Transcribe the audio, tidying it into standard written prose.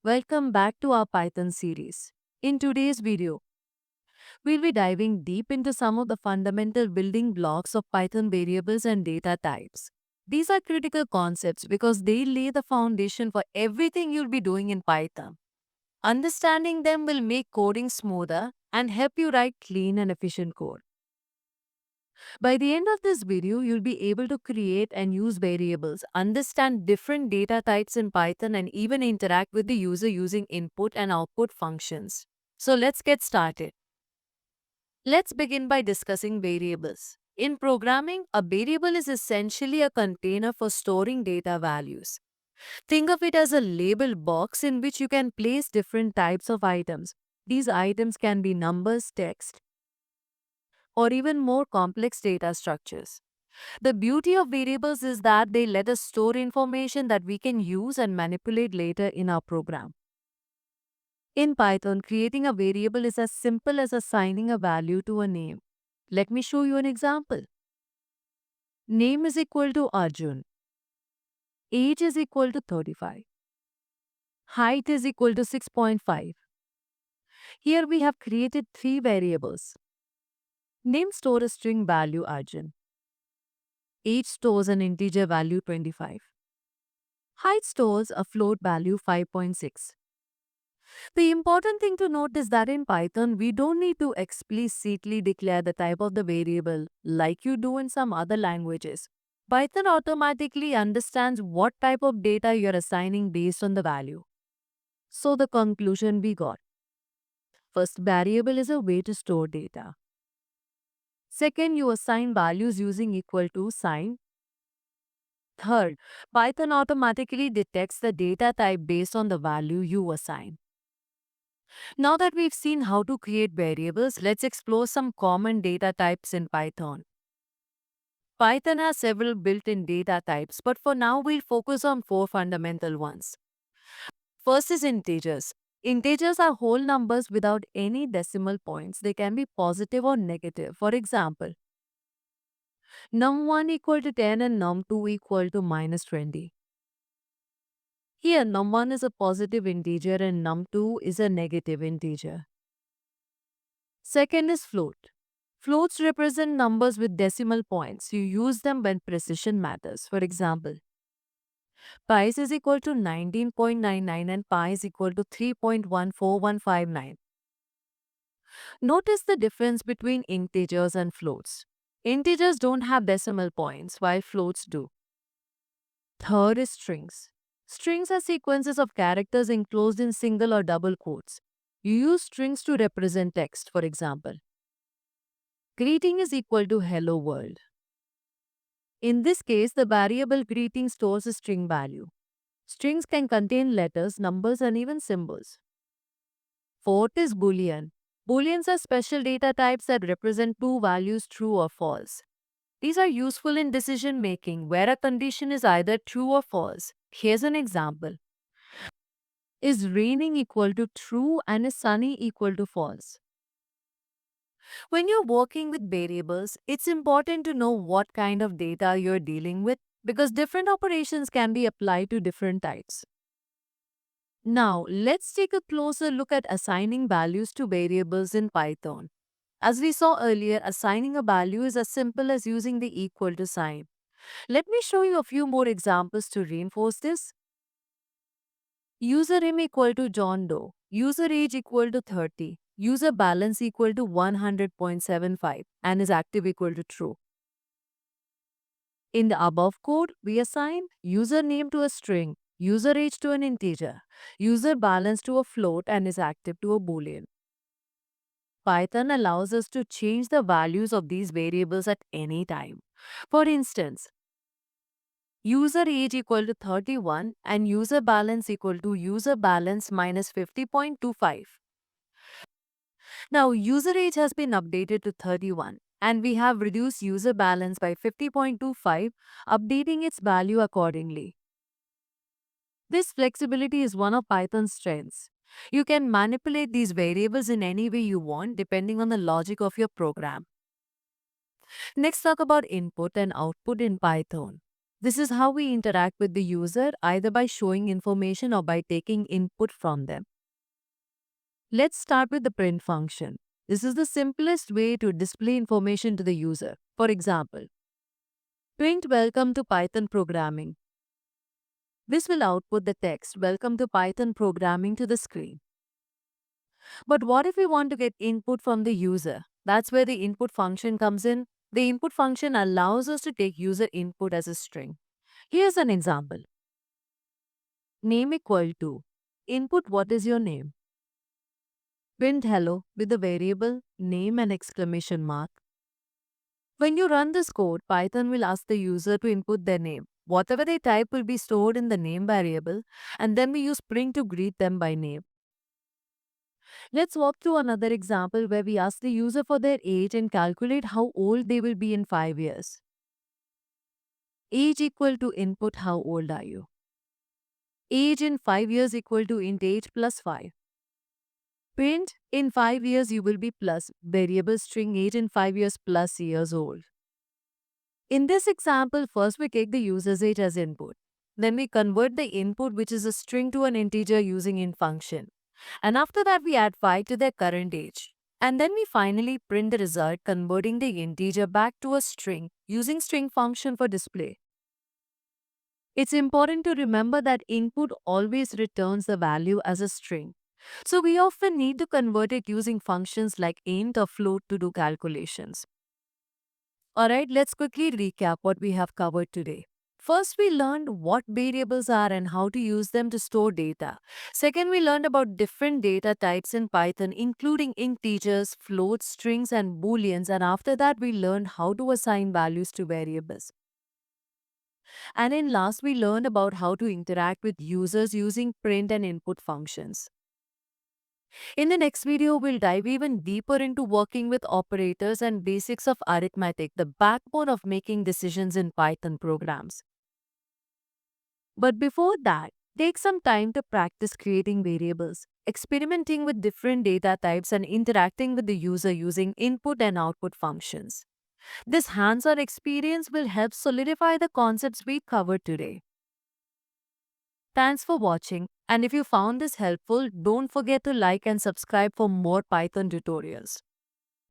Welcome back to our Python series. In today's video, we'll be diving deep into some of the fundamental building blocks of Python variables and data types. These are critical concepts because they lay the foundation for everything you'll be doing in Python. Understanding them will make coding smoother and help you write clean and efficient code. By the end of this video, you'll be able to create and use variables, understand different data types in Python, and even interact with the user using input and output functions. So let's get started. Let's begin by discussing variables. In programming, a variable is essentially a container for storing data values. Think of it as a label box in which you can place different types of items. These items can be numbers, text, or even more complex data structures. The beauty of variables is that they let us store information that we can use and manipulate later in our program. In Python, creating a variable is as simple as assigning a value to a name. Let me show you an example. Name is equal to Arjun. Age is equal to 35. Height is equal to 6.5. Here we have created three variables. Name stores a string value Arjun. Age stores an integer value 25. Height stores a float value 5.6. The important thing to note is that in Python, we don't need to explicitly declare the type of the variable like you do in some other languages. Python automatically understands what type of data you're assigning based on the value. So the conclusion we got. First, variable is a way to store data. Second, you assign values using equal to sign. Third, Python automatically detects the data type based on the value you assign. Now that we've seen how to create variables, let's explore some common data types in Python. Python has several built-in data types, but for now we'll focus on four fundamental ones. First is integers. Integers are whole numbers without any decimal points. They can be positive or negative. For example, num1 equal to 10 and num2 equal to minus 20. Here, num1 is a positive integer and num2 is a negative integer. Second is float. Floats represent numbers with decimal points. You use them when precision matters. For example, pi is equal to 19.99 and pi is equal to 3.14159. Notice the difference between integers and floats. Integers don't have decimal points, while floats do. Third is strings. Strings are sequences of characters enclosed in single or double quotes. You use strings to represent text, for example. Greeting is equal to hello world. In this case, the variable greeting stores a string value. Strings can contain letters, numbers, and even symbols. Fourth is Boolean. Booleans are special data types that represent two values, true or false. These are useful in decision making where a condition is either true or false. Here's an example. Is raining equal to true and is sunny equal to false? When you're working with variables, it's important to know what kind of data you're dealing with because different operations can be applied to different types. Now, let's take a closer look at assigning values to variables in Python. As we saw earlier, assigning a value is as simple as using the equal to sign. Let me show you a few more examples to reinforce this. User name equal to John Doe. User age equal to 30. User balance equal to 100.75 and is active equal to true. In the above code, we assign username to a string, user age to an integer, user balance to a float and is active to a boolean. Python allows us to change the values of these variables at any time. For instance, user age equal to 31 and user balance equal to user balance minus 50.25. Now, user age has been updated to 31 and we have reduced user balance by 50.25, updating its value accordingly. This flexibility is one of Python's strengths. You can manipulate these variables in any way you want depending on the logic of your program. Next, talk about input and output in Python. This is how we interact with the user, either by showing information or by taking input from them. Let's start with the print function. This is the simplest way to display information to the user. For example, print welcome to Python programming. This will output the text welcome to Python programming to the screen. But what if we want to get input from the user? That's where the input function comes in. The input function allows us to take user input as a string. Here's an example. Name equal to input what is your name. Print hello with the variable name and exclamation mark. When you run this code, Python will ask the user to input their name. Whatever they type will be stored in the name variable, and then we use print to greet them by name. Let's walk through another example where we ask the user for their age and calculate how old they will be in 5 years. Age equal to input how old are you. Age in 5 years equal to int age plus 5. Print in 5 years you will be plus variable string age in 5 years plus years old. In this example, first we take the user's age as input. Then we convert the input, which is a string, to an integer using int function. And after that we add 5 to their current age. And then we finally print the result, converting the integer back to a string using string function for display. It's important to remember that input always returns the value as a string. So we often need to convert it using functions like int or float to do calculations. Alright, let's quickly recap what we have covered today. First, we learned what variables are and how to use them to store data. Second, we learned about different data types in Python, including integers, floats, strings, and booleans. And after that, we learned how to assign values to variables. And in last, we learned about how to interact with users using print and input functions. In the next video, we'll dive even deeper into working with operators and basics of arithmetic, the backbone of making decisions in Python programs. But before that, take some time to practice creating variables, experimenting with different data types, and interacting with the user using input and output functions. This hands-on experience will help solidify the concepts we covered today. Thanks for watching, and if you found this helpful, don't forget to like and subscribe for more Python tutorials.